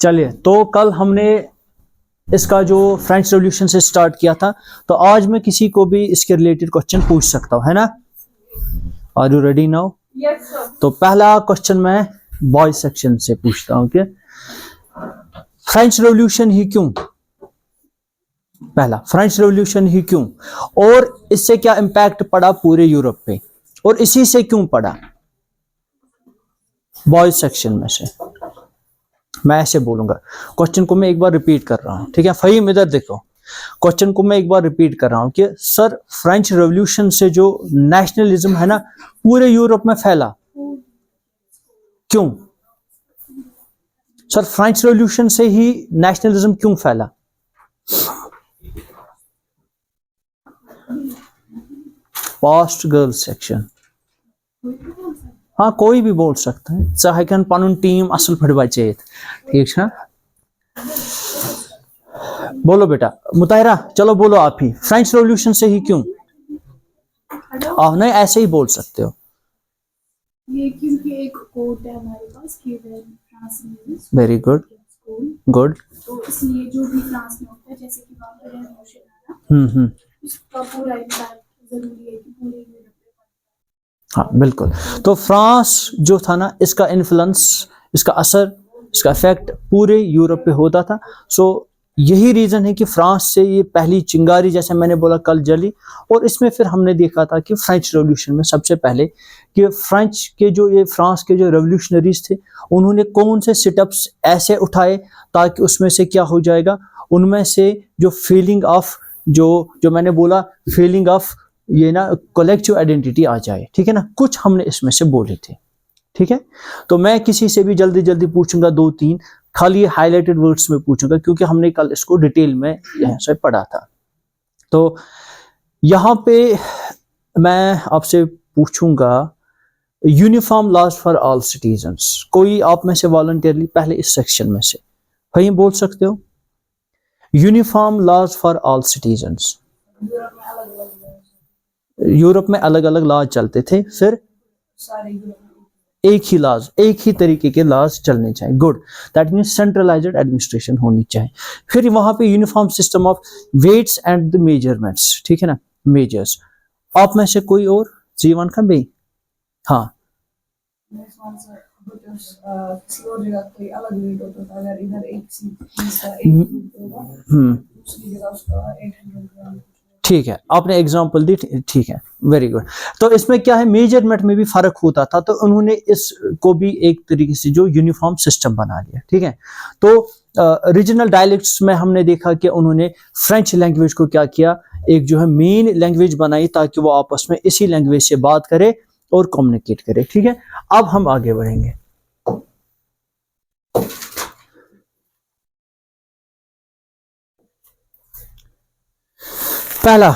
चलिए, तो कल हमने इसका जो फ्रेंच रेवोल्यूशन से स्टार्ट किया था, तो आज मैं किसी को भी इसके रिलेटेड क्वेश्चन पूछ सकता हूं, है ना? Are you ready now? Yes sir. तो पहला क्वेश्चन मैं बॉयज सेक्शन से पूछता हूं कि फ्रेंच रेवोल्यूशन ही क्यों? पहला, फ्रेंच रेवोल्यूशन ही क्यों, और इससे क्या इंपैक्ट पड़ा पूरे यूरोप पे, और इसी से क्यों पड़ा? बॉयज सेक्शन में से मैं ऐसे बोलूंगा, क्वेश्चन को मैं एक बार रिपीट कर रहा हूं, ठीक है? फहीम इधर देखो, क्वेश्चन को मैं एक बार रिपीट कर रहा हूं कि सर फ्रेंच रेवोल्यूशन से जो नेशनलिज्म है ना पूरे यूरोप में फैला, क्यों? सर फ्रेंच रेवोल्यूशन से ही नेशनलिज्म क्यों फैला? पास्ट गर्ल्स सेक्शन, हाँ कोई भी बोल सकता है, चाहे कन पनुन टीम असल फट बचे, ठीक है? बोलो बेटा मुताहिरा, चलो बोलो आप ही, फ्रेंच रेवोल्यूशन से ही क्यों? आप नहीं ऐसे ही बोल सकते हो। ये क्योंकि एक कोट है हमारे पास कि फ्रांस में वेरी गुड, गुड। तो इसलिए जो भी फ्रांस में होता है, जैसे कि वहाँ पर रेवोल्यूशन है ना, उसका पूरा इम्पैक्ट जरूरी है कि पूरे यूरोप पे। हाँ बिल्कुल, तो फ्रांस जो था ना, इसका इन्फ्लुएंस, इसका असर, इसका इफेक्ट पूरे यूरोप पे होता था। सो यही रीजन है कि फ्रांस से ये पहली चिंगारी, जैसे मैंने बोला, कल जली। और इसमें फिर हमने देखा था कि फ्रेंच रेवोल्यूशन में सबसे पहले कि फ्रेंच के जो ये फ्रांस के जो रेवोल्यूशनरीज थे, उन्होंने कौन से सिटअप्स ऐसे उठाए ताकि उसमें से क्या हो जाएगा, उनमें से जो फीलिंग ऑफ जो मैंने बोला, फीलिंग ऑफ ये ना कलेक्टिव आइडेंटिटी आ जाए, ठीक है ना? कुछ हमने इसमें से बोले थे, ठीक है? तो मैं किसी से भी जल्दी जल्दी पूछूंगा, 2-3 खाली हाईलाइटेड वर्ड्स में पूछूंगा, क्योंकि हमने कल इसको डिटेल में यहाँ से पढ़ा था। तो यहाँ पे मैं आपसे पूछूंगा, uniform laws for all citizens. कोई आप में से वॉलंटियरली पहले इस सेक्शन में से कहीं बोल सकते हो? Uniform laws for all citizens. Europe में अलग अलग लॉज चलते थे, फिर एक ही लॉज, एक ही तरीके के लॉज चलने चाहिए। Good, that means centralised administration होनी चाहिए। फिर वहां पे uniform system of weights and the measurements, ठीक है ना? मेजर्स। आप में से कोई और जीवन का भी? हाँ, किसी और जगह कोई अलग वेट होता था, अगर इधर एक चीज का 1 होगा, दूसरी जगह उसका 800 ग्राम। ठीक है, आपने एग्जांपल दी, ठीक है, वेरी गुड। तो इसमें क्या है, मेजरमेंट में भी फर्क होता था, तो उन्होंने इसको भी एक तरीके से जो यूनिफॉर्म सिस्टम बना लिया, ठीक है? तो रीजनल डायलेक्ट्स में हमने देखा कि उन्होंने फ्रेंच लैंग्वेज को क्या किया, एक जो है मेन लैंग्वेज बनाई, ताकि वो आपस में इसी लैंग्वेज से बात करे और कम्युनिकेट करे, ठीक है? अब हम आगे बढ़ेंगे। पहला,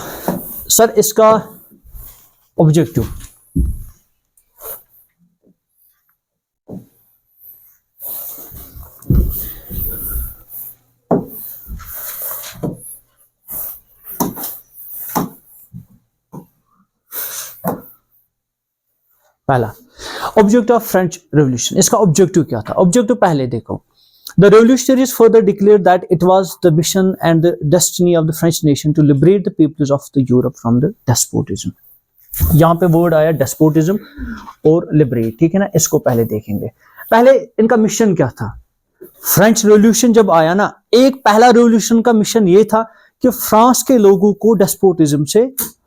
सर इसका ऑब्जेक्टिव, पहला ऑब्जेक्टिव ऑफ फ्रेंच रेवोल्यूशन, इसका ऑब्जेक्टिव क्या था? ऑब्जेक्टिव पहले देखो, The revolutionaries further declared that it was the mission and the destiny of the French nation to liberate the peoples of the Europe from the despotism. यहाँ पे word आया despotism और liberate, ठीक है ना? इसको पहले देखेंगे। पहले इनका मिशन क्या था? फ्रेंच रेवोल्यूशन जब आया ना, एक पहला रेवोल्यूशन का मिशन ये था कि फ्रांस के लोगों को डेस्पोटिज्म से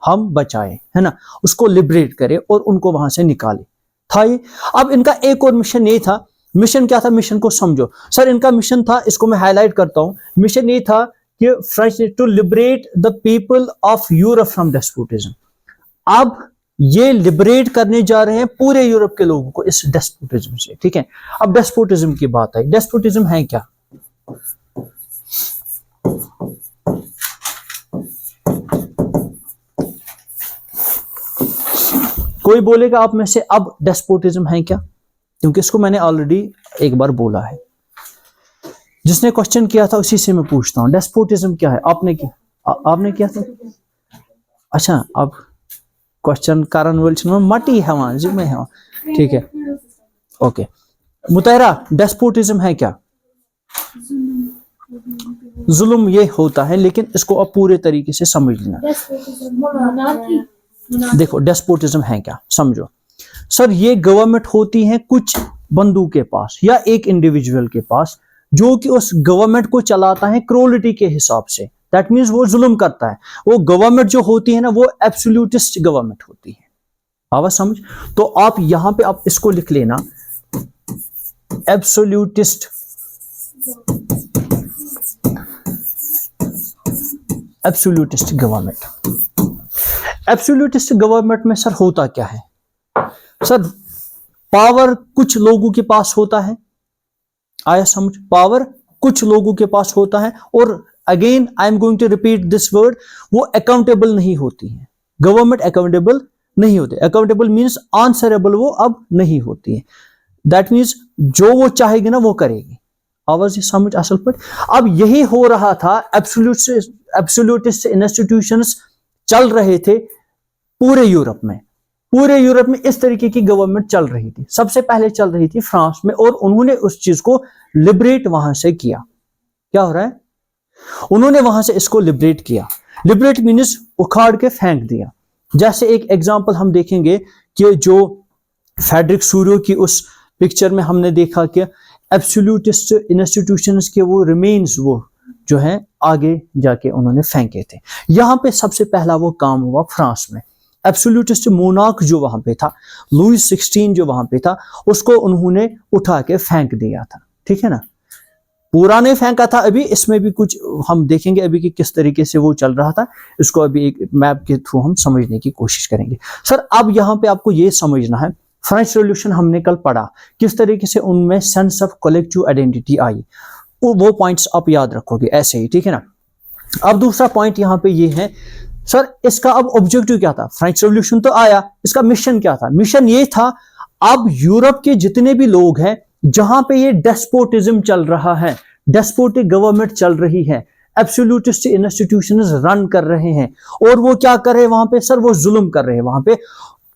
हम बचाए, है ना? उसको लिबरेट करें और उनको वहां से निकाले, था ये। अब इनका एक और मिशन ये था। मिशन क्या था? मिशन को समझो सर। इनका मिशन था, इसको मैं हाईलाइट करता हूं, मिशन ये था कि French to liberate the people of Europe from despotism. अब ये लिबरेट करने जा रहे हैं पूरे यूरोप के लोगों को इस डेस्पोटिज्म से, ठीक है? अब डेस्पोटिज्म की बात आई, डेस्पोटिज्म है क्या? कोई बोलेगा आप में से अब डेस्पोटिज्म है क्या? क्योंकि इसको मैंने ऑलरेडी एक बार बोला है। जिसने क्वेश्चन किया था उसी से मैं पूछता हूं, डेस्पोटिज्म क्या है? आपने किया था? अच्छा, अब क्वेश्चन कारण में मटी है वहां जी में है, ठीक है, ओके। मुताहिरा, डेस्पोटिज्म है क्या? जुल्म ये होता है, लेकिन इसको अब पूरे तरीके से समझ लेना। देखो डेस्पोटिज्म है क्या, समझो। सर ये गवर्नमेंट होती है कुछ बंदू के पास या एक इंडिविजुअल के पास, जो कि उस गवर्नमेंट को चलाता है क्रोलिटी के हिसाब से। दैट मीन्स वो जुल्म करता है। वो गवर्नमेंट जो होती है ना, वो एब्सोल्यूटिस्ट गवर्नमेंट होती है। आवाज समझ? तो आप यहां पे आप इसको लिख लेना, एब्सोल्यूटिस्ट गवर्नमेंट। एब्सोल्यूटिस्ट गवर्नमेंट में सर होता क्या है? सर पावर कुछ लोगों के पास होता है, आया समझ? पावर कुछ लोगों के पास होता है, और again I am going to repeat this word, वो अकाउंटेबल नहीं होती है। गवर्नमेंट अकाउंटेबल नहीं होती। अकाउंटेबल मीन्स आंसरेबल वो अब नहीं होती है। दैट मीन्स जो वो चाहेगी ना वो करेगी। आवाज समझ असल पर? अब यही हो रहा था, एब्सोल्यूटिस्ट इंस्टीट्यूशंस चल रहे थे पूरे यूरोप में। पूरे यूरोप में इस तरीके की गवर्नमेंट चल रही थी। सबसे पहले चल रही थी फ्रांस में, और उन्होंने उस चीज को लिबरेट वहां से किया। क्या हो रहा है? उन्होंने वहां से इसको लिबरेट किया। लिबरेट मीन्स उखाड़ के फेंक दिया। जैसे एक एग्जांपल हम देखेंगे कि जो फेडरिक सूरियो की उस पिक्चर में हमने देखा कि एब्सोल्यूटिस्ट इंस्टीट्यूशंस के वो रिमेन्स वो जो है आगे जाके उन्होंने फेंके थे। यहां पे सबसे पहला वो काम हुआ फ्रांस में। एब्सोल्यूटिस्ट मोनार्क जो वहां पे था, लुईस 16 जो वहां पे था, उसको उन्होंने उठा के फेंक दिया था। ठीक है ना? पूरा नहीं फेंका था। अभी इसमें भी कुछ हम देखेंगे अभी कि किस तरीके से वो चल रहा था। इसको अभी एक मैप के थ्रू हम समझने की कोशिश करेंगे। सर अब यहां पे आपको ये समझना है, फ्रेंच रेवोल्यूशन हमने कल पढ़ा, किस तरीके से उनमें सेंस ऑफ कलेक्टिव आइडेंटिटी आई। वो पॉइंट्स आप याद रखोगे ऐसे ही, ठीक है ना? अब दूसरा पॉइंट यहां पे ये है, सर इसका अब ऑब्जेक्टिव क्या था? फ्रेंच रेवोल्यूशन तो आया, इसका मिशन क्या था? मिशन ये था, अब यूरोप के जितने भी लोग हैं जहां पे ये डेस्पोटिज्म चल रहा है, डेस्पोटिक गवर्नमेंट चल रही है, एब्सोल्यूटिस्ट इंस्टीट्यूशंस रन कर रहे हैं, और वो क्या कर रहे हैं वहां पे? सर वो जुल्म कर रहे हैं वहां पे।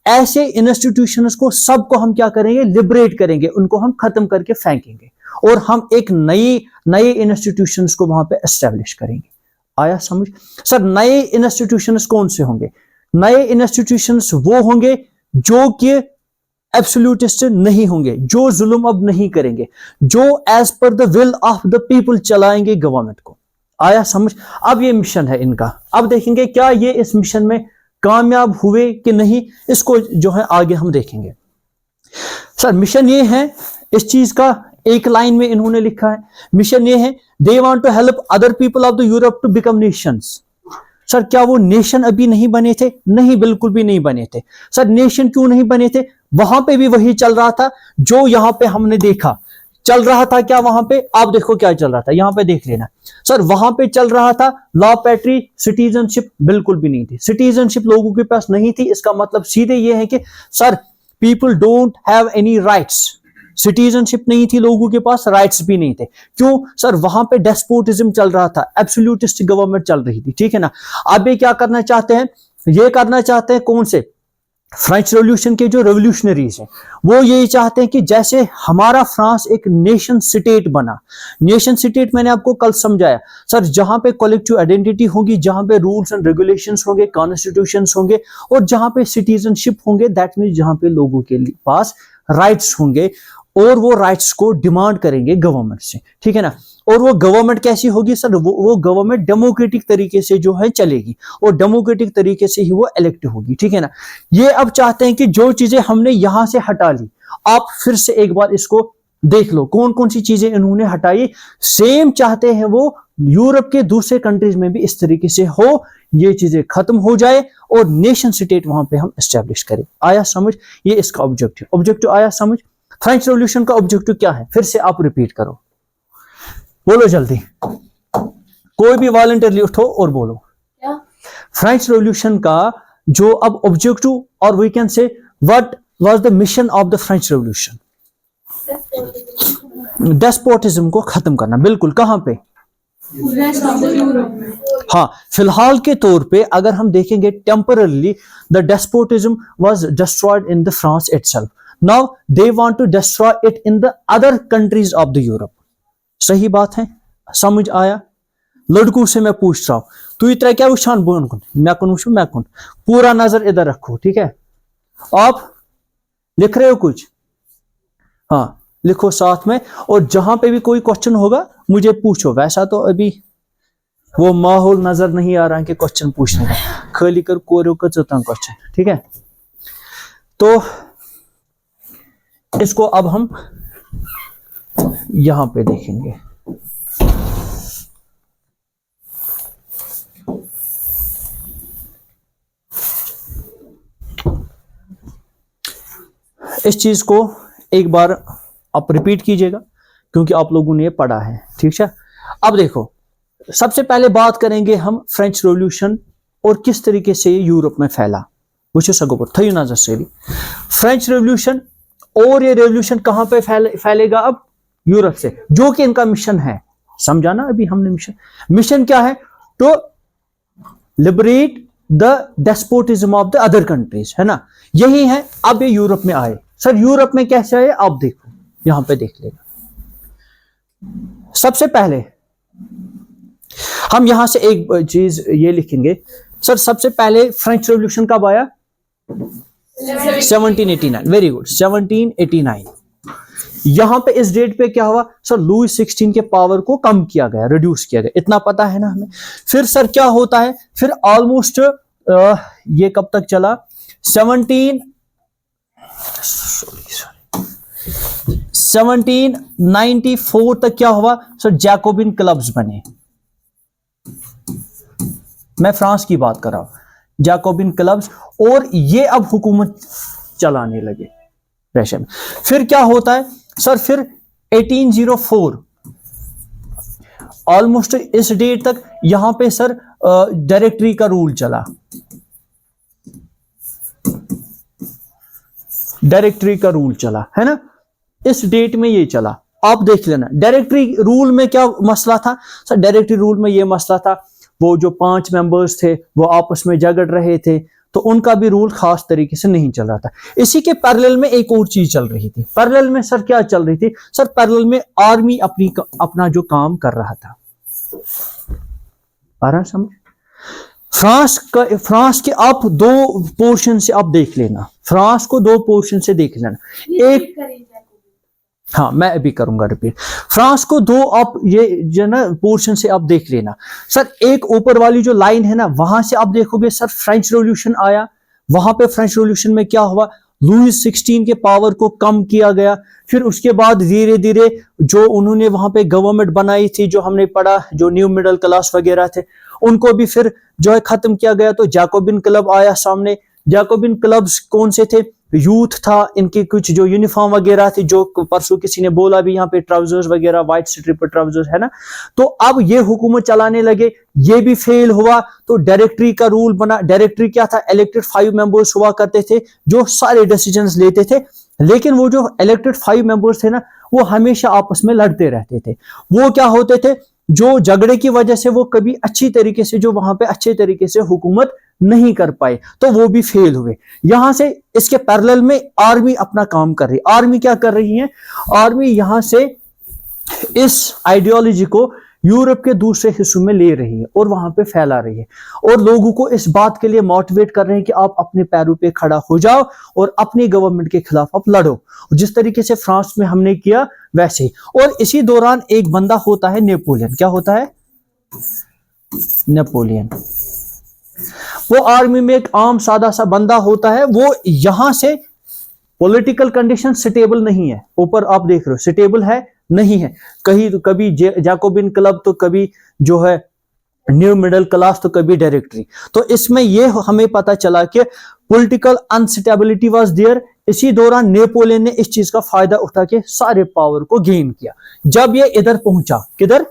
ऐसे इंस्टीट्यूशंस को सबको हम क्या करेंगे? लिबरेट करेंगे, उनको हम खत्म करके फेंकेंगे, और हम एक नए इंस्टीट्यूशंस को वहां पे एस्टेब्लिश करेंगे। आया समझ? सर नए इंस्टीट्यूशंस कौन से होंगे? नए इंस्टीट्यूशंस वो होंगे जो कि एब्सोल्यूटिस्ट नहीं होंगे, जो जुल्म अब नहीं करेंगे, जो as per the will of the people चलाएंगे गवर्नमेंट को। आया समझ? अब ये मिशन है इनका। अब देखेंगे क्या ये इस मिशन में कामयाब हुए कि नहीं, इसको जो है आगे हम देखेंगे। सर मिशन ये है, इस चीज का एक लाइन में इन्होंने लिखा है, मिशन ये है, they want to help other people of the Europe to become nations. Sir क्या वो नेशन अभी नहीं बने थे? नहीं, बिल्कुल भी नहीं बने थे। सर नेशन क्यों नहीं बने थे? वहां पे भी वही चल रहा था जो यहां पे हमने देखा। चल रहा था क्या वहां पे? आप देखो क्या चल रहा था, यहां पे देख लेना। सर वहां पे चल रहा था लॉ पैट्री, सिटीजनशिप बिल्कुल भी नहीं थी। सिटीजनशिप लोगों के पास नहीं थी। इसका मतलब सीधे ये है कि sir people don't have any rights. Citizenship नहीं थी लोगों के पास, राइट्स भी नहीं थे। क्यों? सर वहां पे डेस्पोटिज्म चल रहा था, एब्सोल्यूटिस्ट गवर्नमेंट चल रही थी। ठीक है ना? अब ये क्या करना चाहते हैं? ये करना चाहते हैं कौन से? फ्रेंच रेवोल्यूशन के जो रेवोल्यूशनरीज हैं, वो यही चाहते हैं कि जैसे हमारा फ्रांस एक नेशन स्टेट बना। नेशन स्टेट मैंने आपको कल समझाया सर, जहां पे कलेक्टिव आइडेंटिटी होगी, जहां पे रूल्स एंड रेगुलेशंस होंगे, कॉन्स्टिट्यूशंस होंगे, और जहां पे सिटीजनशिप होंगे, दैट मींस जहां पे लोगों के पास राइट्स होंगे, और वो राइट्स को डिमांड करेंगे गवर्नमेंट से। ठीक है ना? और वो गवर्नमेंट कैसी होगी? सर वो गवर्नमेंट डेमोक्रेटिक तरीके से जो है चलेगी, और डेमोक्रेटिक तरीके से ही वो इलेक्ट होगी। ठीक है ना? ये अब चाहते हैं कि जो चीजें हमने यहां से हटा ली, आप फिर से एक बार इसको देख लो कौन कौन सी चीजें इन्होंने हटाई। सेम चाहते हैं वो यूरोप के दूसरे कंट्रीज में भी इस तरीके से हो, ये चीजें खत्म हो जाए, और नेशन स्टेट वहां पे हम एस्टेब्लिश करें। आया समझ? ये इसका ऑब्जेक्टिव आया समझ? फ्रेंच रेवोल्यूशन का ऑब्जेक्टिव क्या है? फिर से आप रिपीट करो, बोलो जल्दी, कोई भी वॉलंटियरली उठो और बोलो। क्या? फ्रेंच रेवोल्यूशन का जो अब ऑब्जेक्टिव, और we can say what was the mission of the French revolution? Despotism को खत्म करना। बिल्कुल। कहां पे? रेस्ट ऑफ द यूरोप में। हाँ, फिलहाल के तौर पे अगर हम देखेंगे, temporarily the despotism was destroyed in the France itself. Now they want to destroy it in the other countries of the Europe. सही बात है, समझ आया। लड़कों से मैं पूछ रहा हूं, तू इतना क्या उछान बोन कुन मैं कुन वुशु मैं कुन, पूरा नजर इधर रखो, ठीक है। आप लिख रहे हो कुछ? हाँ लिखो साथ में, और जहां पे भी कोई क्वेश्चन होगा मुझे पूछो। वैसा तो अभी वो माहौल नजर नहीं आ रहा है कि क्वेश्चन पूछने का, खाली कर कोरो का चलता क्वेश्चन, ठीक है। तो इसको अब हम यहां पे देखेंगे। इस चीज को एक बार आप रिपीट कीजिएगा, क्योंकि आप लोगों ने ये पढ़ा है, ठीक है। अब देखो, सबसे पहले बात करेंगे हम फ्रेंच रेवोल्यूशन और किस तरीके से ये यूरोप में फैला। वो सगो थी नजर से फ्रेंच रेवोल्यूशन, और ये रेवोल्यूशन कहां पे फैलेगा? अब यूरोप से, जो कि इनका मिशन है। समझाना अभी हमने मिशन क्या है? To liberate the despotism of the other countries, है ना, यही है। अब ये यूरोप में आए। सर यूरोप में कैसे आए? आप देखो, यहां पे देख लेगा। सबसे पहले हम यहां से एक चीज ये लिखेंगे, सर सबसे पहले फ्रेंच रेवोल्यूशन कब आया? 1789। Very good, 1789। यहां पे इस डेट पे क्या हुआ? सर लुई 16 के पावर को कम किया गया, रिड्यूस किया गया, इतना पता है ना हमें। फिर सर क्या होता है? फिर ऑलमोस्ट ये कब तक चला? 1794 तक क्या हुआ? सर जैकोबिन क्लब्स बने। मैं फ्रांस की बात कर रहा हूं, जैकोबिन क्लब्स, और ये अब हुकूमत चलाने लगे रशिया में। फिर क्या होता है सर? फिर 1804 ऑलमोस्ट इस डेट तक यहां पे सर डायरेक्टरी का रूल चला। डायरेक्टरी का रूल चला, है ना, इस डेट में ये चला। आप देख लेना डायरेक्टरी रूल में क्या मसला था। सर डायरेक्टरी रूल में ये मसला था, वो जो 5 मेंबर्स थे वो आपस में झगड़ रहे थे, तो उनका भी रूल खास तरीके से नहीं चल रहा था। इसी के पैरेलल में एक और चीज चल रही थी। पैरेलल में सर क्या चल रही थी? सर पैरेलल में आर्मी अपना जो काम कर रहा था। आ रहा समझ? फ्रांस के आप 2 पोर्शन से आप देख लेना, फ्रांस को 2 पोर्शन से देख लेना। एक, हाँ मैं अभी करूंगा रिपीट। फ्रांस को 2 आप ये जो ना पोर्शन से आप देख लेना। सर एक ऊपर वाली जो लाइन है ना, वहां से आप देखोगे सर फ्रेंच रेवोल्यूशन आया। वहां पे फ्रेंच रेवोल्यूशन में क्या हुआ? लुई 16 के पावर को कम किया गया। फिर उसके बाद धीरे धीरे जो उन्होंने वहां पे गवर्नमेंट बनाई थी, जो हमने पढ़ा, जो न्यू मिडिल क्लास वगैरह थे, उनको भी फिर जो है खत्म किया गया। तो जैकोबिन क्लब आया सामने। जैकोबिन क्लब्स कौन से थे? यूथ था, इनकी कुछ जो यूनिफॉर्म वगैरह थी, जो परसों किसी ने बोला भी यहाँ पे ट्राउजर्स वगैरह, व्हाइट स्ट्रिप ट्राउजर्स, है ना। तो अब ये हुकूमत चलाने लगे, ये भी फेल हुआ। तो डायरेक्टरी का रूल बना। डायरेक्टरी क्या था? इलेक्टेड 5 मेंबर्स हुआ करते थे जो सारे डिसीजंस लेते थे। लेकिन वो जो इलेक्टेड 5 मेंबर्स थे ना, वो हमेशा आपस में लड़ते रहते थे। वो क्या होते थे? जो झगड़े की वजह से वो कभी अच्छी तरीके से जो वहां पे अच्छे तरीके से हुकूमत नहीं कर पाए, तो वो भी फेल हुए। यहां से इसके पैरेलल में आर्मी अपना काम कर रही है। आर्मी क्या कर रही है? आर्मी यहां से इस आइडियोलॉजी को यूरोप के दूसरे हिस्सों में ले रही है और वहां पे फैला रही है, और लोगों को इस बात के लिए मोटिवेट कर रहे हैं कि आप अपने पैरों पे खड़ा हो जाओ और अपनी गवर्नमेंट के खिलाफ आप लड़ो, जिस तरीके से फ्रांस में हमने किया वैसे ही। और इसी दौरान एक बंदा होता है नेपोलियन। क्या होता है? नेपोलियन। वो आर्मी में एक आम सादा सा बंदा होता है। वो यहां से पॉलिटिकल कंडीशन स्टेबल नहीं है। ऊपर आप देख रहे हो स्टेबल है नहीं है, कहीं तो कभी जैकोबिन क्लब, तो कभी जो है न्यू मिडिल क्लास, तो कभी डायरेक्टरी। तो इसमें ये हमें पता चला कि पॉलिटिकल अनस्टेबिलिटी वाज देयर। इसी दौरान नेपोलियन ने इस चीज का फायदा उठा के सारे पावर को गेन किया। जब ये इधर पहुंचा, किधर?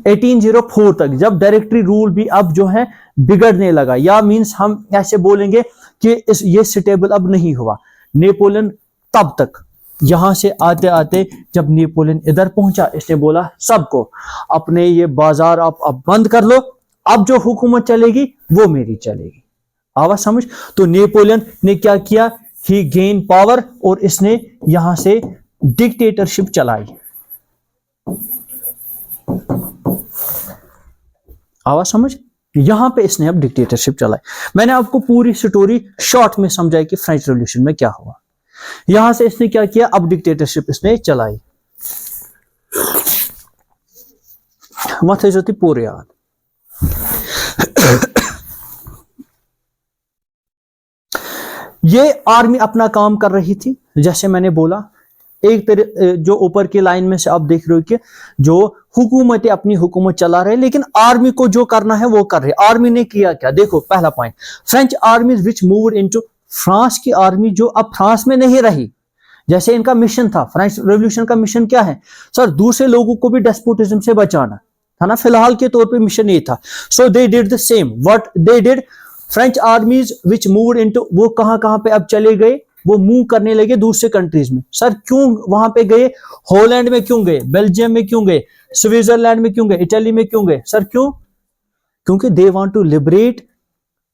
1804 तक, जब डायरेक्टरी रूल भी अब जो है बिगड़ने लगा, या मींस हम ऐसे बोलेंगे कि ये स्टेबल अब नहीं हुआ। नेपोलियन तब तक यहां से आते आते जब नेपोलियन इधर पहुंचा, इसने बोला सबको अपने ये बाजार आप अब बंद कर लो, अब जो हुकूमत चलेगी वो मेरी चलेगी। आवाज समझ? तो नेपोलियन ने क्या किया? ही गेन पावर, और इसने यहां से डिक्टेटरशिप चलाई। आवाज समझ। यहां पे इसने अब डिक्टेटरशिप चलाई। मैंने आपको पूरी स्टोरी शॉर्ट में समझाई कि फ्रेंच रेवोल्यूशन में क्या हुआ। यहां से इसने क्या किया, अब डिक्टेटरशिप इसने चलाई। वह थे जो थी पूरे याद। ये आर्मी अपना काम कर रही थी, जैसे मैंने बोला एक तरह जो ऊपर की लाइन में से आप देख रहे हो कि जो हुकूमतें अपनी हुकूमत चला रहे, लेकिन आर्मी को जो करना है वो कर रहे। आर्मी ने किया क्या, देखो पहला पॉइंट, फ्रेंच आर्मी विच मूव्ड इनटू, फ्रांस की आर्मी जो अब फ्रांस में नहीं रही, जैसे इनका मिशन था, फ्रेंच रेवोल्यूशन का मिशन क्या है सर, दूसरे लोगों को भी डेस्पोटिज्म से बचाना था ना, फिलहाल के तौर पे मिशन ये था। So they did the same what they did, French armies which moved into, वो कहां कहां पे अब चले गए, वो मूव करने लगे दूसरे कंट्रीज में। सर क्यों वहां पे गए, हॉलैंड में क्यों गए, बेल्जियम में क्यों गए, स्विट्जरलैंड में क्यों गए, इटली में क्यों गए सर, क्यों, क्योंकि they want to liberate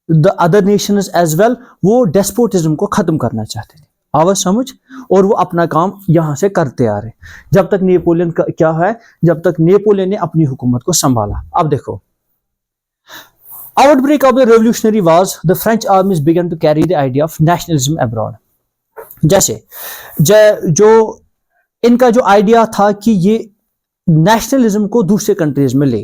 the other nations as well, वो डेस्पोटिज्म को खत्म करना चाहते थे। आवाज समझ, और वो अपना काम यहां से करते आ रहे जब तक नेपोलियन क्या है, जब तक नेपोलियन ने अपनी हुकूमत को संभाला। अब देखो, outbreak of the revolutionary wars, the French armies began to carry the idea of nationalism abroad. जैसे जो इनका जो आइडिया था कि ये नेशनलिज्म को दूसरे कंट्रीज में ले,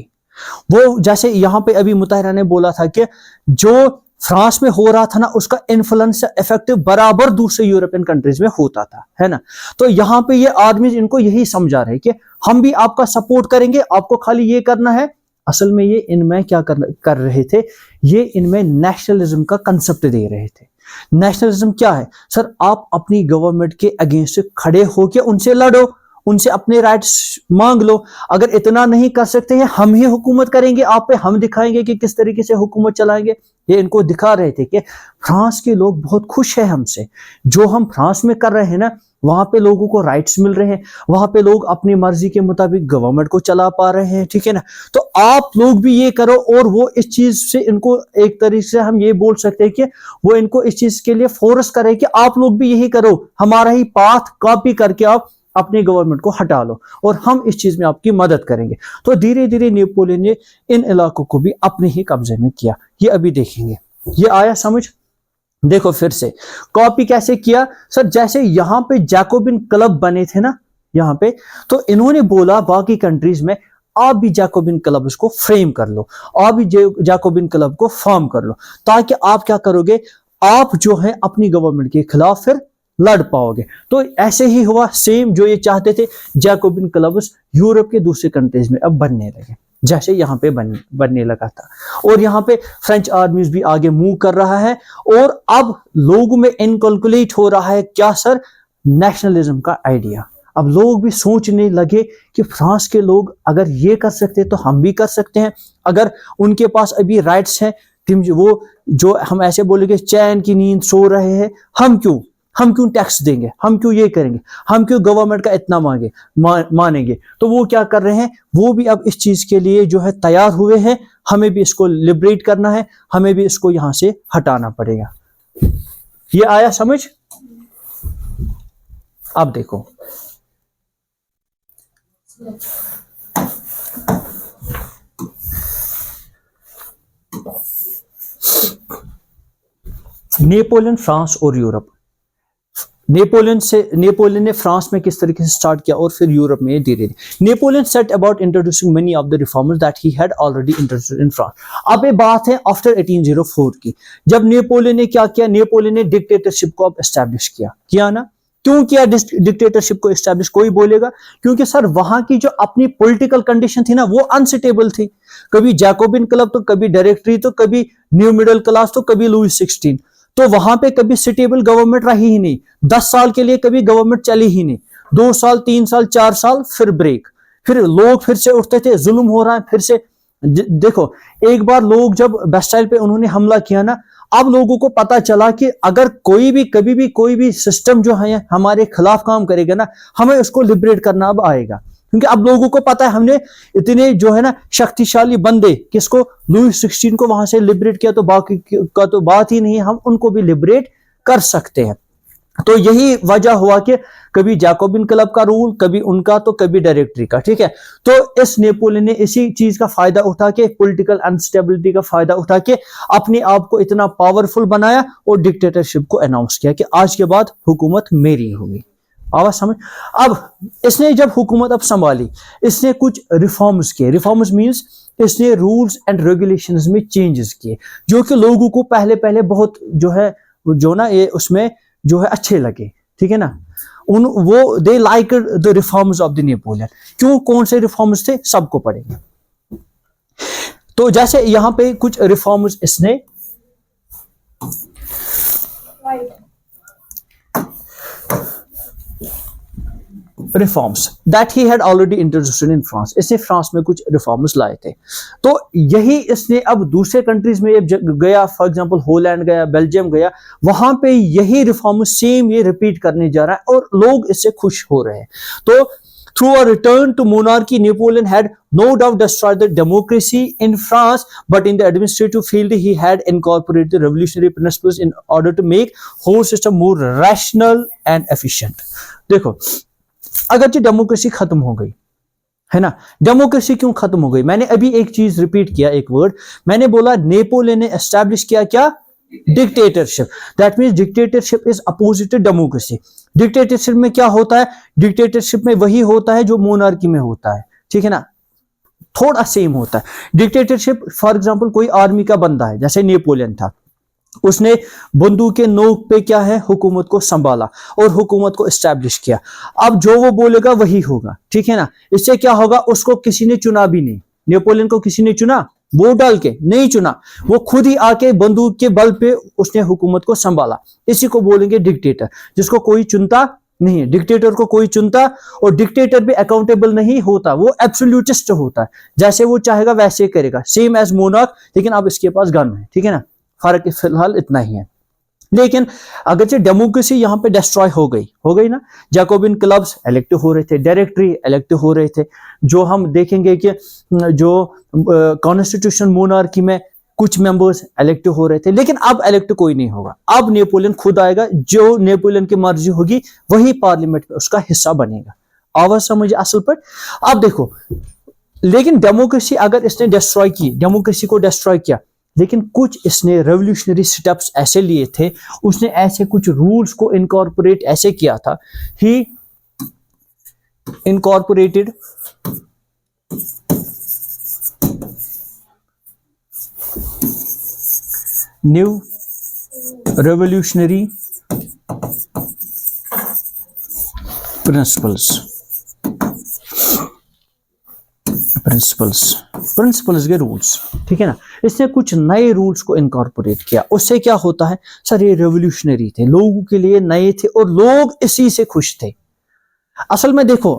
वो जैसे यहां पे अभी मुताहिरा ने बोला था कि जो फ्रांस में हो रहा था ना, उसका इन्फ्लुएंस इफेक्टिव बराबर दूसरे यूरोपियन कंट्रीज में होता था, है ना। तो यहां पे ये आर्मी इनको यही समझा रहे कि हम भी आपका सपोर्ट करेंगे, आपको खाली ये करना है। असल में ये इनमें क्या कर रहे थे, ये इनमें नेशनलिज्म का कंसेप्ट दे रहे थे। नेशनलिज्म क्या है सर, आप अपनी गवर्नमेंट के अगेंस्ट खड़े होकर उनसे लड़ो, उनसे अपने राइट्स मांग लो। अगर इतना नहीं कर सकते हैं, हम ही हुकूमत करेंगे आप पे, हम दिखाएंगे कि किस तरीके से हुकूमत चलाएंगे। ये इनको दिखा रहे थे कि फ्रांस के लोग बहुत खुश हैं हमसे, जो हम फ्रांस में कर रहे हैं ना, वहां पे लोगों को राइट्स मिल रहे हैं, वहां पे लोग अपनी मर्जी के मुताबिक गवर्नमेंट को चला पा रहे हैं, ठीक है ना। तो आप लोग भी ये करो, और वो इस चीज से इनको एक तरीके से हम ये बोल सकते हैं कि वो इनको इस चीज के लिए फोर्स करे कि आप लोग भी यही करो, हमारा ही पाथ कॉपी करके आप अपनी गवर्नमेंट को हटा लो और हम इस चीज में आपकी मदद करेंगे। तो धीरे धीरे नेपोलियन ने इन इलाकों को भी अपने ही कब्जे में किया। ये अभी देखेंगे, ये आया समझ। देखो फिर से कॉपी कैसे किया सर, जैसे यहां पे जैकोबिन क्लब बने थे ना यहां पे, तो इन्होंने बोला बाकी कंट्रीज में आप भी जैकोबिन क्लब को फ्रेम कर लो, आप भी जैकोबिन क्लब को फॉर्म कर लो, ताकि आप क्या करोगे, आप जो है अपनी गवर्नमेंट के खिलाफ फिर लड़ पाओगे। तो ऐसे ही हुआ, सेम जो ये चाहते थे, जैकोबिन क्लब्स यूरोप के दूसरे कंट्रीज में अब बनने लगे, जैसे यहाँ पे बनने लगा था। और यहाँ पे फ्रेंच आर्मीज भी आगे मूव कर रहा है, और अब लोगों में इनकलकुलेट हो रहा है क्या सर, नेशनलिज्म का आइडिया। अब लोग भी सोचने लगे कि फ्रांस के लोग अगर ये कर सकते हैं तो हम भी कर सकते हैं। अगर उनके पास अभी राइट्स हैं, वो जो हम ऐसे बोलेंगे चैन की नींद सो रहे हैं, हम क्यों टैक्स देंगे, हम क्यों ये करेंगे, हम क्यों गवर्नमेंट का इतना मानेंगे। तो वो क्या कर रहे हैं, वो भी अब इस चीज के लिए जो है तैयार हुए हैं, हमें भी इसको लिबरेट करना है, हमें भी इसको यहां से हटाना पड़ेगा। ये आया समझ। अब देखो नेपोलियन, फ्रांस और यूरोप। नेपोलियन ने फ्रांस में किस तरीके से स्टार्ट किया और फिर यूरोप में धीरे धीरे। Napoleon set about introducing many of the reforms that he had already introduced in France. अब ये बात है आफ्टर 1804 की, जब नेपोलियन ने क्या किया, नेपोलियन ने डिक्टेटरशिप को अब एस्टैब्लिश किया ना। क्यों किया डिक्टेटरशिप को एस्टैब्लिश, कोई बोलेगा क्योंकि सर वहां की जो अपनी पॉलिटिकल कंडीशन थी ना, वो अनस्टेबल थी। कभी जैकोबिन क्लब तो कभी डायरेक्टरी, तो कभी न्यू मिडिल क्लास, तो कभी लुईस 16। तो वहां पे कभी स्टेबल गवर्नमेंट रही ही नहीं। 10 साल के लिए कभी गवर्नमेंट चली ही नहीं, 2 साल 3 साल 4 साल फिर ब्रेक, फिर लोग फिर से उठते थे, जुल्म हो रहा है फिर से। देखो एक बार लोग जब बेस्टाइल पे उन्होंने हमला किया ना, अब लोगों को पता चला कि अगर कोई भी कभी भी कोई भी सिस्टम जो है हमारे खिलाफ काम करेगा ना, हमें उसको लिबरेट करना अब आएगा। क्योंकि अब लोगों को पता है हमने इतने जो है ना शक्तिशाली बंदे, किसको, लुईस 16 को वहां से लिबरेट किया, तो बाकी का तो बात ही नहीं, हम उनको भी लिबरेट कर सकते हैं। तो यही वजह हुआ कि कभी जैकोबिन क्लब का रूल, कभी उनका, तो कभी डायरेक्टरी का, ठीक है। तो इस नेपोलियन ने इसी चीज का फायदा उठा के, पॉलिटिकल अनस्टेबिलिटी का फायदा उठा के अपने आप को इतना पावरफुल बनाया और डिक्टेटरशिप को अनाउंस किया कि आज के बाद हुकूमत मेरी होगी। आवाज समझ। अब इसने जब हुकूमत अब संभाली, इसने कुछ रिफॉर्म्स किए। रिफॉर्म्स मींस इसने रूल्स एंड रेगुलेशंस में चेंजेस किए, जो कि लोगों को पहले पहले बहुत जो ना ये उसमें जो है अच्छे लगे, ठीक है ना। वो they like the reforms of the Napoleon. क्यों, कौन से रिफॉर्म्स थे, सबको पढ़ेंगे। तो जैसे यहां पे कुछ रिफॉर्म्स इसने reforms that he had already introduced in France, इसने फ्रांस में कुछ रिफॉर्म्स लाए थे। तो यही इसने अब दूसरे कंट्रीज में गया, फॉर एग्जांपल हॉलैंड गया, बेल्जियम गया, वहां पे यही रिफॉर्म सेम ये रिपीट करने जा रहा है और लोग इससे खुश हो रहे हैं। तो through a return to monarchy, Napoleon had no doubt destroyed the democracy in France, but in the administrative field he had incorporated the revolutionary principles in order to make whole system more rational and efficient। देखो, अगर democracy खत्म हो गई है ना, democracy क्यों खत्म हो गई, मैंने अभी एक चीज रिपीट किया, एक वर्ड मैंने बोला, नेपोलियन ने एस्टैब्लिश किया क्या, dictatorship. That means dictatorship is opposite to democracy. Dictatorship में क्या होता है, डिक्टेटरशिप में वही होता है जो मोनार्की में होता है, ठीक है ना, थोड़ा सेम होता है। डिक्टेटरशिप फॉर एग्जांपल कोई आर्मी का बंदा है, जैसे नेपोलियन था, उसने बंदूक के नोक पे क्या है, हुकूमत को संभाला और हुकूमत को एस्टैब्लिश किया। अब जो वो बोलेगा वही होगा, ठीक है ना। इससे क्या होगा, उसको किसी ने चुना भी नहीं, नेपोलियन को किसी ने चुना, वोट डाल के नहीं चुना, वो खुद ही आके बंदूक के बल पे उसने हुकूमत को संभाला। इसी को बोलेंगे डिक्टेटर, जिसको कोई चुनता नहीं है। डिक्टेटर को कोई चुनता, और डिक्टेटर भी अकाउंटेबल नहीं होता, वो एब्सोल्यूटिस्ट होता है, जैसे वो चाहेगा वैसे करेगा, सेम एज मोनार्क, लेकिन अब इसके पास गन है, ठीक है ना। फर्क फिलहाल इतना ही है। लेकिन अगरचे डेमोक्रेसी यहां पे डिस्ट्रॉय हो गई ना, जैकोबिन क्लब्स इलेक्ट हो रहे थे, डायरेक्टरी इलेक्ट हो रहे थे, जो हम देखेंगे कि जो कॉन्स्टिट्यूशन मोनार्की में कुछ मेंबर्स इलेक्ट हो रहे थे, लेकिन अब इलेक्ट कोई नहीं होगा। अब नेपोलियन खुद आएगा, जो नेपोलियन की मर्जी होगी वही पार्लियामेंट में उसका हिस्सा बनेगा। आवाज समझिए असल पर। अब देखो, लेकिन डेमोक्रेसी अगर इसने डिस्ट्रॉय की, डेमोक्रेसी को डिस्ट्रॉय किया, लेकिन कुछ इसने रेवोल्यूशनरी स्टेप्स ऐसे लिए थे, उसने ऐसे कुछ रूल्स को इनकॉर्पोरेट ऐसे किया था, ही इनकॉर्पोरेटेड न्यू रेवोल्यूशनरी प्रिंसिपल्स के रूल्स, ठीक है ना। इसने कुछ नए रूल्स को इनकॉर्पोरेट किया। उससे क्या होता है सर, ये रेवोल्यूशनरी थे, लोगों के लिए नए थे और लोग इसी से खुश थे। असल में देखो,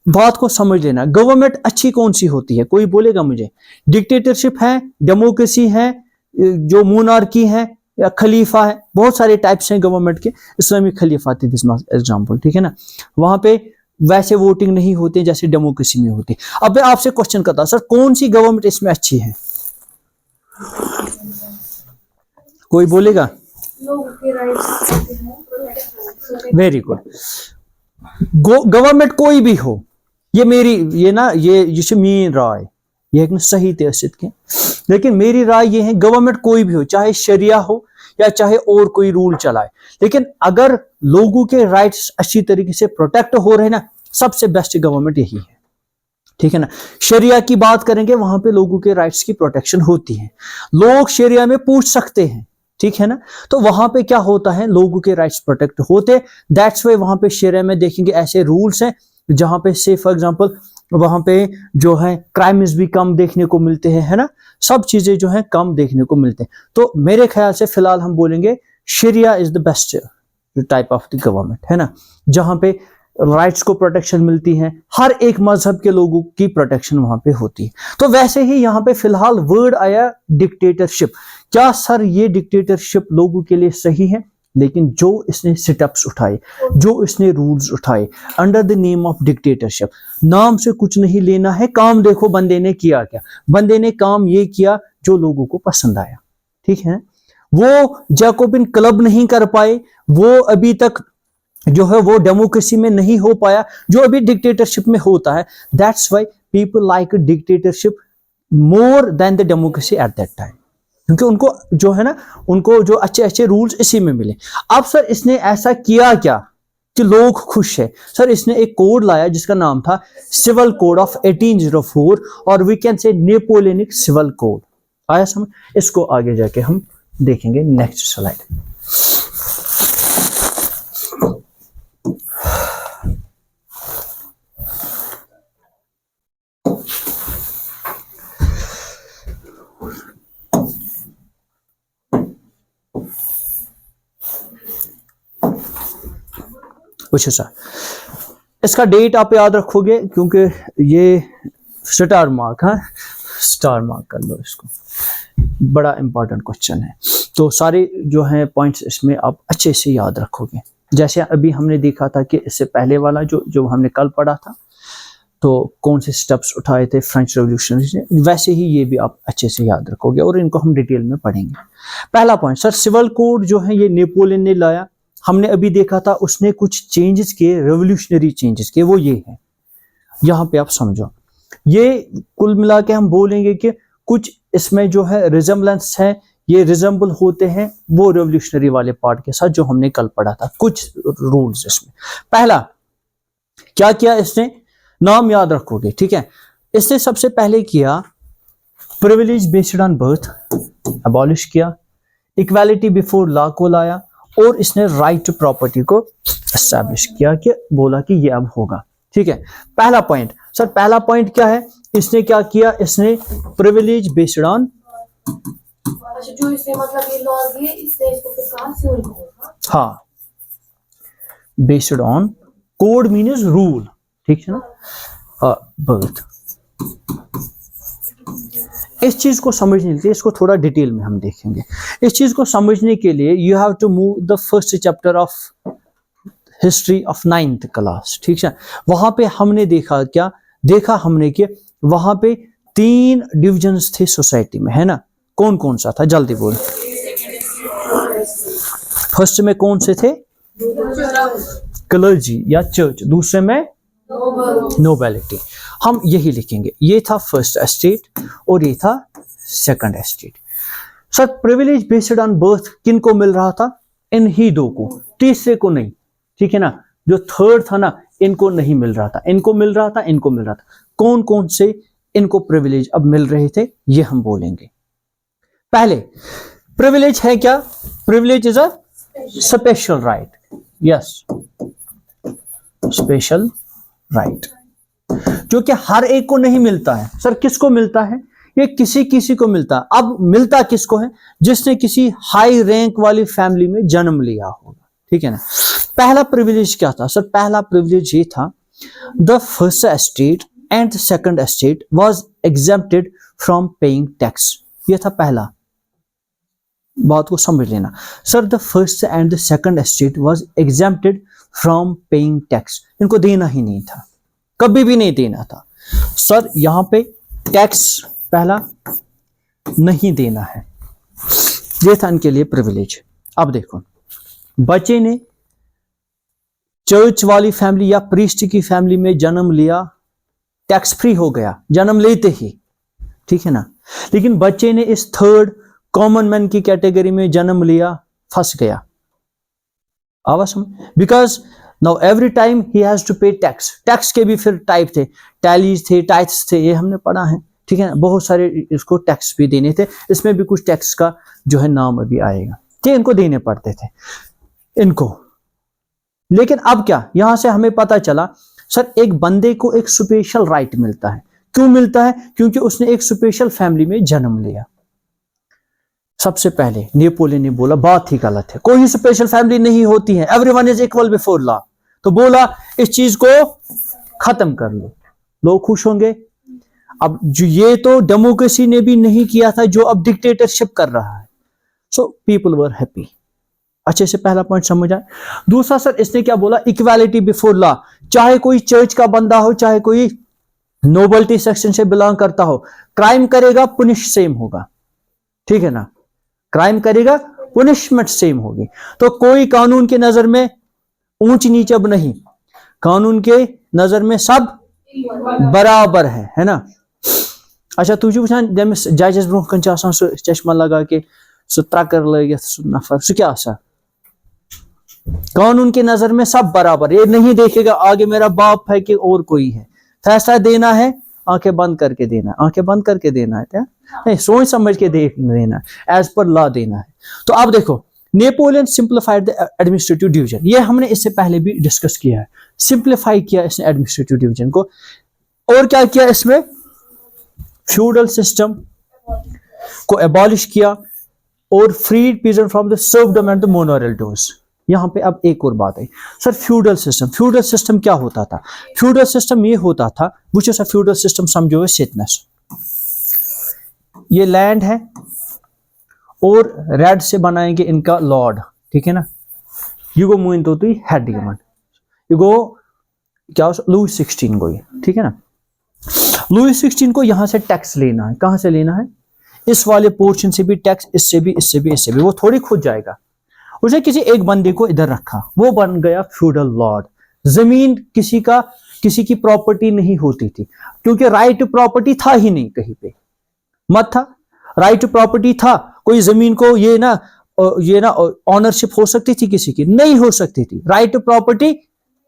बात को समझ लेना, गवर्नमेंट अच्छी कौन सी होती है, कोई बोलेगा मुझे, डिक्टेटरशिप है, डेमोक्रेसी है, जो मोनार्की है, या खलीफा है, बहुत सारे टाइप्स हैं गवर्नमेंट के। इस्लामिक खलीफा थी दिस एग्जांपल, ठीक है ना। वहां पे वैसे वोटिंग नहीं होती जैसे डेमोक्रेसी में होती। अब मैं आपसे क्वेश्चन करता, सर कौन सी गवर्नमेंट इसमें अच्छी है, कोई बोलेगा? Very good. गवर्नमेंट कोई भी हो, ये मेरी ये मीन राय, ये एक सही तहसीत के, लेकिन मेरी राय ये है, गवर्नमेंट कोई भी हो, चाहे शरिया हो या चाहे और कोई रूल चलाए, लेकिन अगर लोगों के राइट्स अच्छी तरीके से प्रोटेक्ट हो रहे ना, सबसे बेस्ट गवर्नमेंट यही है, ठीक है ना। शरिया की बात करेंगे, वहां पे लोगों के राइट्स की प्रोटेक्शन होती है, लोग शरिया में पूछ सकते हैं, ठीक है ना। तो वहां पे क्या होता है, लोगों के राइट्स प्रोटेक्ट होते, दैट्स वाई वहां पे शरिया में देखेंगे ऐसे रूल्स हैं जहां पे से फॉर एग्जांपल वहां पे जो है क्राइम्स भी कम देखने को मिलते हैं, है ना, सब चीजें जो है कम देखने को मिलते हैं। तो मेरे ख्याल से फिलहाल हम बोलेंगे शरिया is the best type of the government, है ना, जहां पे राइट्स को प्रोटेक्शन मिलती है, हर एक मजहब के लोगों की प्रोटेक्शन वहां पे होती है। तो वैसे ही यहाँ पे फिलहाल वर्ड आया डिक्टेटरशिप। क्या सर ये डिक्टेटरशिप लोगों के लिए सही है? लेकिन जो इसने सेटअप्स उठाए, जो इसने रूल्स उठाए under the name of dictatorship, नाम से कुछ नहीं लेना है, काम देखो बंदे ने किया क्या। बंदे ने काम ये किया जो लोगों को पसंद आया, ठीक है। वो जैकोबिन क्लब नहीं कर पाए, वो अभी तक जो है वो डेमोक्रेसी में नहीं हो पाया जो अभी डिक्टेटरशिप में होता है। That's why people like dictatorship more than the democracy at that time, क्योंकि उनको जो है ना, उनको जो अच्छे अच्छे रूल्स इसी में मिले। अब सर इसने ऐसा किया क्या कि लोग खुश है? सर इसने एक कोड लाया जिसका नाम था सिविल कोड ऑफ 1804, और we can say Napoleonic civil code. आया समझ? इसको आगे जाके हम देखेंगे नेक्स्ट स्लाइड। अच्छा सर, इसका डेट आप याद रखोगे क्योंकि ये स्टार मार्क है, स्टार मार्क कर लो इसको, बड़ा इंपॉर्टेंट क्वेश्चन है। तो सारे जो हैं पॉइंट्स इसमें आप अच्छे से याद रखोगे। जैसे अभी हमने देखा था कि इससे पहले वाला जो हमने कल पढ़ा था, तो कौन से स्टेप्स उठाए थे फ्रेंच रेवोल्यूशन ने, वैसे ही ये भी आप अच्छे से याद रखोगे और इनको हम डिटेल में पढ़ेंगे। पहला पॉइंट सर, सिविल कोड जो है ये नेपोलियन ने लाया। हमने अभी देखा था उसने कुछ चेंजेस किए, रेवोल्यूशनरी चेंजेस किए, वो ये है। यहाँ पे आप समझो, ये कुल मिला के हम बोलेंगे कि कुछ इसमें जो है रिजेम्बलेंस है, ये रिजेंबल होते हैं वो रेवोल्यूशनरी वाले पार्ट के साथ जो हमने कल पढ़ा था। कुछ रूल्स इसमें, पहला क्या किया इसने, नाम याद रखोगे, ठीक है। इसने सबसे पहले किया privilege based on birth abolish किया, इक्वालिटी बिफोर लॉ को लाया, और इसने राइट टू प्रॉपर्टी को एस्टैब्लिश किया कि बोला कि ये अब होगा, ठीक है। पहला पॉइंट सर, पहला पॉइंट क्या है, इसने क्या किया, इसने प्रिविलेज बेस्ड ऑन, जो इसने मतलब ये लॉ दिए, इसने इसको फिर कहा सिविल कोड। हाँ, based on code means rule, ठीक है ना, बर्थ। इस चीज को समझने के लिए इसको थोड़ा डिटेल में हम देखेंगे। इस चीज को समझने के लिए you have to move the first chapter of history of 9th class, ठीक है। वहां पे हमने देखा, क्या देखा हमने कि वहां पे 3 डिविजन्स थे सोसाइटी में, है ना। कौन कौन सा था, जल्दी बोल। फर्स्ट में कौन से थे, क्लर्जी या चर्च, दूसरे में नोबेलिटी। हम यही लिखेंगे, ये था फर्स्ट एस्टेट और ये था second estate. Sir privilege based on birth किन को मिल रहा था, इन ही दो को, तीसरे को नहीं, ठीक है ना। जो थर्ड था ना, इनको नहीं मिल रहा था, इनको मिल रहा था, इनको मिल रहा था। कौन कौन से इनको प्रिविलेज अब मिल रहे थे ये हम बोलेंगे। पहले प्रिविलेज है क्या, privilege is a special right, yes, special right, जो कि हर एक को नहीं मिलता है। सर किसको मिलता है, ये किसी किसी को मिलता है। अब मिलता किसको है, जिसने किसी हाई रैंक वाली फैमिली में जन्म लिया होगा, ठीक है ना। पहला प्रिविलेज क्या था सर, पहला प्रिविलेज ये था, the first estate and the second estate was exempted from paying tax. ये था पहला, बात को समझ लेना। Sir the first and the second estate was exempted from paying tax, इनको देना ही नहीं था, कभी भी नहीं देना था। सर यहां पे टैक्स पहला नहीं देना है, ये था इनके लिए प्रिविलेज। अब देखो, बच्चे ने चर्च वाली फैमिली या प्रीस्ट की फैमिली में जन्म लिया, टैक्स फ्री हो गया जन्म लेते ही, ठीक है ना। लेकिन बच्चे ने इस थर्ड कॉमन मैन की कैटेगरी में जन्म लिया, फंस गया। आवाज समझ, because now every time he has to pay tax. Tax के भी फिर टाइप थे, टैलीज थे, टाइथ्स थे, ये हमने पढ़ा है, ठीक है ना। बहुत सारे इसको टैक्स भी देने थे, इसमें भी कुछ टैक्स का जो है नाम अभी आएगा, ठीक, इनको देने पड़ते थे इनको। लेकिन अब क्या, यहां से हमें पता चला सर एक बंदे को एक स्पेशल राइट मिलता है। क्यों मिलता है, क्योंकि उसने एक स्पेशल फैमिली में जन्म लिया। सबसे पहले नेपोलियन ने बोला बात ही गलत है, कोई स्पेशल फैमिली नहीं होती है, everyone is equal before law. तो बोला इस चीज को खत्म कर लो, लोग खुश होंगे। अब जो ये तो डेमोक्रेसी ने भी नहीं किया था, जो अब डिक्टेटरशिप कर रहा है। So people were happy. अच्छे से पहला पॉइंट समझ आए। दूसरा सर इसने क्या बोला, इक्वालिटी बिफोर लॉ। चाहे कोई चर्च का बंदा हो, चाहे कोई नोबलिटी सेक्शन से बिलोंग करता हो, क्राइम करेगा पुनिश सेम होगा, ठीक है ना। क्राइम करेगा पुनिशमेंट सेम होगी। तो कोई कानून की नजर में ऊंच नीच अब नहीं, कानून के नजर में सब बराबर है ना। अच्छा तुझे वुचान जमिस जजस ब्रोह कन सह चश्मा लगा के सह त्रकर लगित सह नफर सह क्या आसान, कानून के नजर में सब बराबर, ये नहीं देखेगा आगे मेरा बाप है कि और कोई है, फैसला देना है आंखें बंद करके देना है, आंखें बंद करके देना है, क्या नहीं सोच समझ के देना है, एज पर लॉ देना है। तो अब देखो Napoleon simplified the administrative division, ये हमने इससे पहले भी डिस्कस किया है, सिंप्लीफाई किया इसने एडमिनिस्ट्रेटिव डिवीजन को। और क्या किया इसमें, फ्यूडल सिस्टम को एबॉलिश किया और freed peasant from the serfdom and the manorial dues. यहां पे अब एक और बात है सर, फ्यूडल सिस्टम क्या होता था, फ्यूडल सिस्टम ये होता था, वो सर फ्यूडल सिस्टम समझो सितनस, ये लैंड है और रेड से बनाएंगे इनका लॉर्ड, ठीक है ना, ये गो मुइन तो हेड यमन, ये गो क्या लुईस 16 को, ये ठीक है ना, लुईस 16 को यहां से टैक्स लेना है, कहां से लेना है, इस वाले पोर्शन से भी टैक्स, इससे भी, इससे भी, इससे भी, वो थोड़ी खुद जाएगा। उसे किसी एक बंदे को इधर रखा, वो बन गया फ्यूडल लॉर्ड। जमीन किसी की प्रॉपर्टी नहीं होती थी, क्योंकि राइट टू प्रॉपर्टी था ही नहीं, कहीं पे मत था, राइट टू प्रॉपर्टी था, कोई जमीन को ये ना ऑनरशिप हो सकती थी किसी की, नहीं हो सकती थी, राइट टू प्रॉपर्टी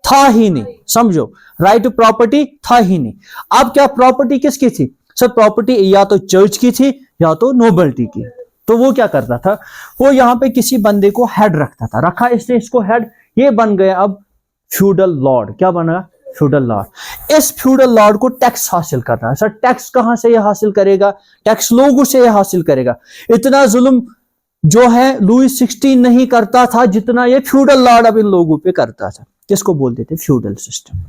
था ही नहीं, समझो राइट टू प्रॉपर्टी था ही नहीं। अब क्या प्रॉपर्टी किसकी थी सर, प्रॉपर्टी या तो चर्च की थी या तो नोबल्टी की। तो वो क्या करता था, वो यहां पे किसी बंदे को हेड रखता था, रखा इसने इसको हेड, ये बन गया अब फ्यूडल लॉर्ड। क्या बना, फ्यूडल लॉर्ड। इस फ्यूडल लॉर्ड को टैक्स हासिल करना है सर, टैक्स कहां से ये हासिल करेगा, टैक्स लोगों से ये हासिल करेगा। इतना जुल्म जो है लुईस 16 नहीं करता था जितना ये फ्यूडल लॉर्ड अब इन लोगों पे करता था। किसको बोलते थे, फ्यूडल सिस्टम।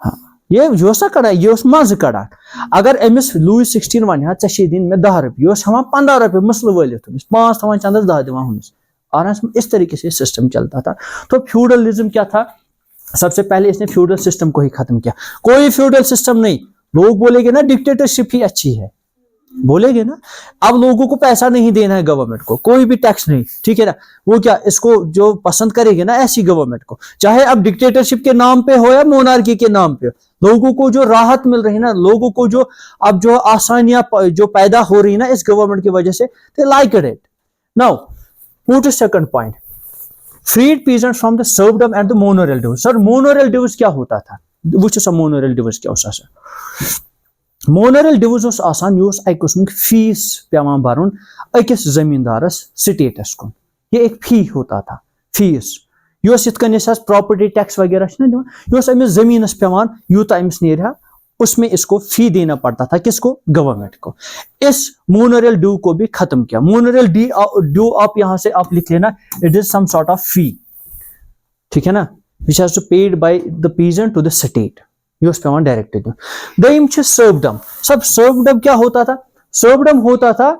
हाँ, ये जो कड़ा ये मज कड़ा, अगर अमिस लुईस 16 वन चे दिन में 10 रुपये, हमें 15 रुपये मसल वलित, 5 थवान चंदस 10 दिवान हमिस, आराम इस तरीके से सिस्टम चलता था। तो फ्यूडलिज्म क्या था, सबसे पहले इसने फ्यूडल सिस्टम को ही खत्म किया। कोई फ्यूडल सिस्टम नहीं, लोग बोलेंगे ना डिक्टेटरशिप ही अच्छी है, बोलेंगे ना, अब लोगों को पैसा नहीं देना है गवर्नमेंट को, कोई भी टैक्स नहीं, ठीक है ना, वो क्या इसको जो पसंद करेंगे ना ऐसी गवर्नमेंट को, चाहे अब डिक्टेटरशिप के नाम पे हो या मोनार्की के नाम पे, लोगों को जो राहत मिल रही है ना, लोगों को जो अब जो आसानियां जो पैदा हो रही है ना इस गवर्नमेंट की वजह से, they like it. Now move to second point, freed peasant from the serfdom and the manorial dues. Sir manorial dues क्या होता था, वो मोनोरल ड्यूज क्या होता सर, मोनोरल ड्यूज आसान, यह अक किस्म फीस पेवान भरुन अकिस जमींदारस स्टेटस कुन, ये एक फी होता था, फीस, यह प्रॉपर्टी टैक्स वगैरह यह अमिस जमीनस पेवान यूता अमिस नेरहा, उसमें इसको फी देना पड़ता था, किसको, गवर्नमेंट को। इस मोनोरल ड्यू को भी खत्म किया। मोनोरल ड्यू आप यहां से आप लिख लेना, it is some sort of fee, ठीक है ना, which has to paid by the peasant to the state, ये पेवान डायरेक्ट दियो। दयिम छ सर्वडम। सब सर्वडम क्या होता था, सर्वडम होता था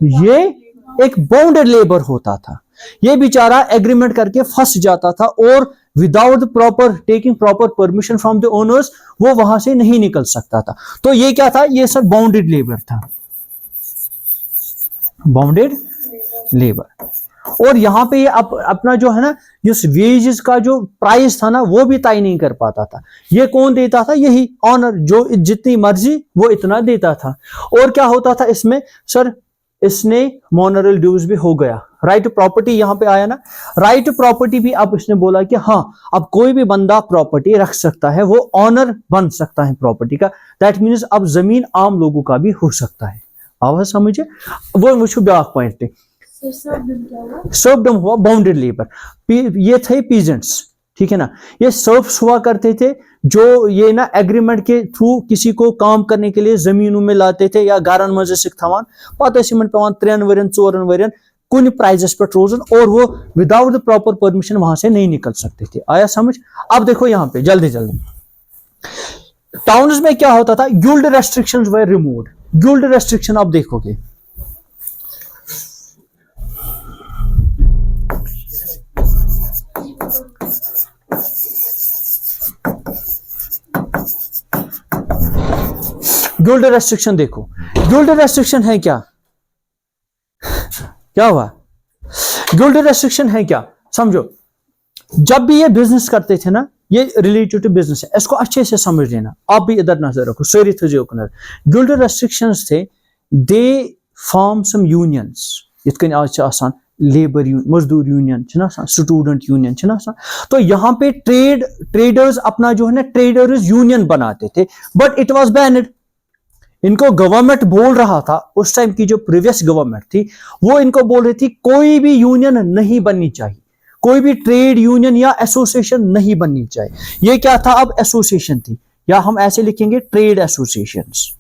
ये एक बाउंडेड लेबर होता था, ये बेचारा एग्रीमेंट करके फंस जाता था और without proper taking proper permission from the owners वो वहां से नहीं निकल सकता था। तो ये क्या था, ये सब बाउंडेड लेबर था, बाउंडेड लेबर। और यहाँ पे ये अपना जो है ना, जिस वेजेस का जो प्राइस था ना वो भी तय नहीं कर पाता था, ये कौन देता था, यही ऑनर, जो जितनी मर्जी वो इतना देता था। और क्या होता था इसमें सर, इसने मोनोरल ड्यूज भी हो गया, राइट टू प्रॉपर्टी यहां पे आया ना, राइट टू प्रॉपर्टी भी अब इसने बोला कि हाँ अब कोई भी बंदा प्रॉपर्टी रख सकता है, वो ऑनर बन सकता है प्रॉपर्टी का। दैट मीन्स अब जमीन आम लोगों का भी हो सकता है। आवाज समझे, वो मुझे ब्याक पॉइंट थे। सर्वडम हुआ बाउंडेड लेबर, ये थे पीजेंट्स, ठीक है ना, ये सर्व्स हुआ करते थे, जो ये ना एग्रीमेंट के थ्रू किसी को काम करने के लिए जमीनों में लाते थे या गारन मज थवान, पत पेवान 3 वरियन 4 वरियन कुन प्राइजस पे रोजन, और वो विदाउट द प्रॉपर परमिशन वहां से नहीं निकल सकते थे। आया समझ। अब देखो यहाँ पे जल्दी जल्दी, टाउन्स में क्या होता था, गिल्ड रेस्ट्रिक्शंस वर रिमूव्ड। गिल्ड रेस्ट्रिक्शन आप देखोगे, गिल्ड रेस्ट्रिक्शन देखो, गिल्ड रेस्ट्रिक्शन है क्या, क्या हुआ, गिल्ड रेस्ट्रिक्शन है क्या, समझो। जब भी ये बिजनेस करते थे ना, ये रिलेटेड टू बिजनेस है, इसको अच्छे से समझ लेना, आप भी इधर नजर रखो, सारी थो कन गिल्ड रेस्ट्रिक्शंस थे, दे फॉर्म सम यूनियंस, इथ कन आज आसान लेबर मजदूर यूनियन, स्टूडेंट यूनियन, तो यहाँ पे ट्रेडर्स अपना जो है ना ट्रेडर्स यूनियन बनाते थे, बट इट वाज बैन्ड। इनको गवर्नमेंट बोल रहा था, उस टाइम की जो प्रीवियस गवर्नमेंट थी वो इनको बोल रही थी कोई भी यूनियन नहीं बननी चाहिए, कोई भी ट्रेड यूनियन या एसोसिएशन नहीं बननी चाहिए। ये क्या था, अब एसोसिएशन थी, या हम ऐसे लिखेंगे ट्रेड एसोसिएशंस।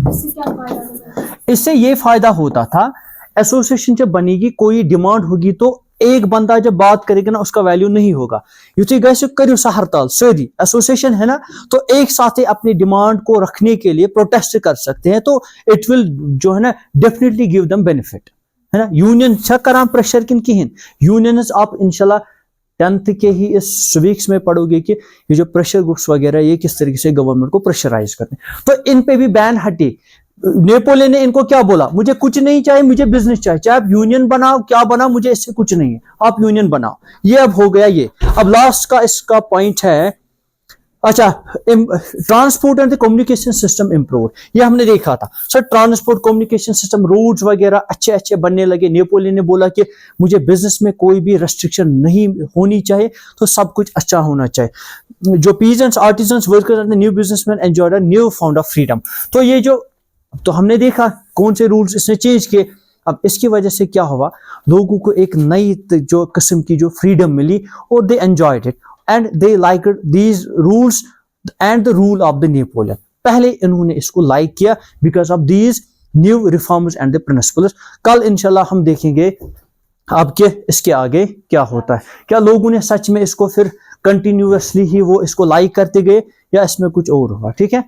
इससे क्या फायदा होगा? इससे ये फायदा होता था, एसोसिएशन जब बनेगी, कोई डिमांड होगी तो एक बंदा जब बात करेगा ना उसका वैल्यू नहीं होगा। युति गैसे करो सा हड़ताल, सॉरी एसोसिएशन है ना, तो एक साथ ही अपनी डिमांड को रखने के लिए प्रोटेस्ट कर सकते हैं, तो इट विल जो है ना डेफिनेटली गिव देम बेनिफिट, है ना। यूनियन छ करान प्रेशर किन कहीं, यूनियन आप इंशाल्लाह 10th के ही इस वीक्स में पढ़ोगे कि ये जो प्रेशर ग्रुप्स वगैरह ये किस तरीके से गवर्नमेंट को प्रेशराइज करते हैं, तो इन पे भी बैन हटे। नेपोलियन ने इनको क्या बोला, मुझे कुछ नहीं चाहिए, मुझे बिजनेस चाहिए, चाहे आप यूनियन बनाओ क्या बनाओ, मुझे इससे कुछ नहीं है, आप यूनियन बनाओ। ये अब हो गया ये। अब लास्ट का इसका पॉइंट है, अच्छा, transport and communication system improve, ये हमने देखा था sir, transport communication system roads वगैरह अच्छे अच्छे बनने लगे। नेपोलियन ने बोला कि मुझे बिजनेस में कोई भी रेस्ट्रिक्शन नहीं होनी चाहिए, तो सब कुछ अच्छा होना चाहिए। जो peasants artisans workers and new businessman enjoyed a new found of freedom, तो ये जो तो हमने देखा कौन से रूल्स इसने चेंज किए। अब इसकी वजह से क्या हुआ, लोगों को एक नई जो किस्म की जो फ्रीडम मिली, और they enjoyed it and they like these rules and the rule of the Napoleon. पहले इन्होंने इसको लाइक किया because of these new reforms and the principles. कल इंशाल्लाह हम देखेंगे अब के इसके आगे क्या होता है, क्या लोगों ने सच में इसको फिर कंटिन्यूअसली ही वो इसको लाइक करते गए, या इसमें कुछ और हुआ। ठीक है।